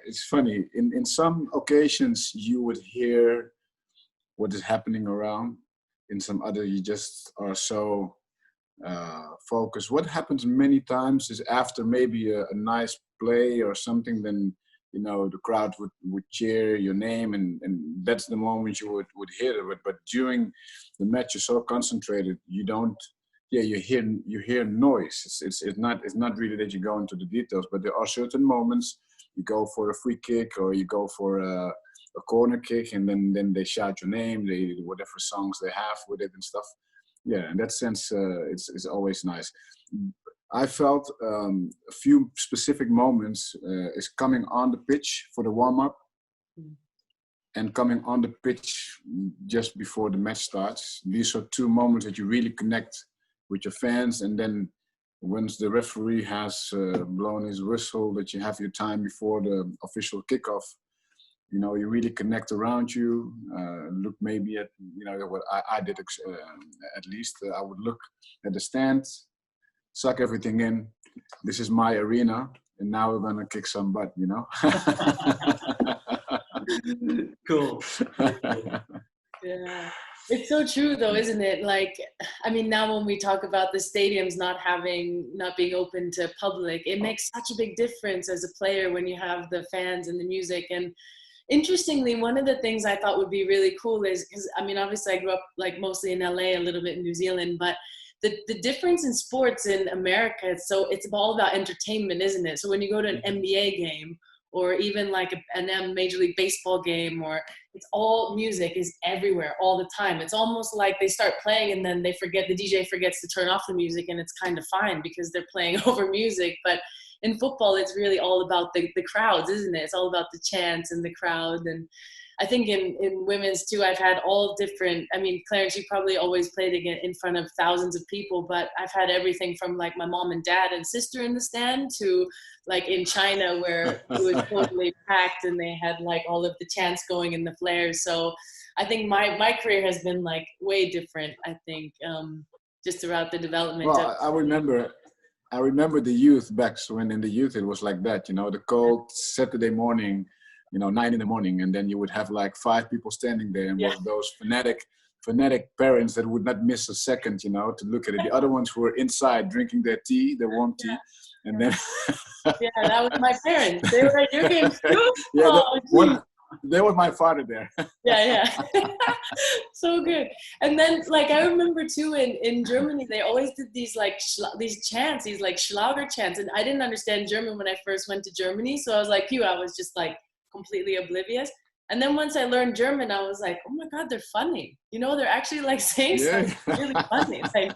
It's funny. In some occasions, you would hear what is happening around. In some other, you just are so focused. What happens many times is after maybe a nice play or something, then the crowd would cheer your name, and that's the moment you would hear it. But during the match, you're so concentrated, you don't. Yeah, you hear noise. It's not really that you go into the details, but there are certain moments you go for a free kick or you go for a corner kick, and then they shout your name, they whatever songs they have with it and stuff. Yeah, in that sense, it's always nice. I felt a few specific moments is coming on the pitch for the warm up and coming on the pitch just before the match starts. These are two moments that you really connect with your fans, and then once the referee has blown his whistle, that you have your time before the official kickoff. You really connect around you. Look maybe at what I did at least. I would look at the stand, suck everything in. This is my arena, and now we're gonna kick some butt. Cool. Yeah. It's so true though, isn't it? Like, I mean, now when we talk about the stadiums not being open to public, it makes such a big difference as a player when you have the fans and the music. And interestingly, one of the things I thought would be really cool is, because I mean, obviously I grew up like mostly in LA, a little bit in New Zealand, but the difference in sports in America, it's all about entertainment, isn't it? So when you go to an NBA game, or even like an Major League Baseball game, or it's all music is everywhere all the time. It's almost like they start playing and then the DJ forgets to turn off the music, and it's kind of fine because they're playing over music. But in football, it's really all about the crowds, isn't it? It's all about the chants and the crowd. And I think in women's too, I've had all different, I mean, Clarence, you probably always played again in front of thousands of people, but I've had everything from like my mom and dad and sister in the stand to like in China where it was totally packed and they had like all of the chants going and the flares. So I think my career has been like way different, I think, just throughout the development. Well, I remember the youth back when in the youth it was like that, the cold Saturday morning, 9 in the morning, and then you would have like 5 people standing there, and those fanatic parents that would not miss a second, to look at it. The other ones who were inside drinking their warm tea, and then yeah, that was my parents. They were like, "Your game's too." There was my father there. Yeah. So good. And then like I remember too in Germany they always did these like these chants, these like Schlager chants, and I didn't understand German when I first went to Germany, so I was like I was just like completely oblivious. And then once I learned German, I was like, oh my God, they're funny. They're actually like saying something really funny. It's like,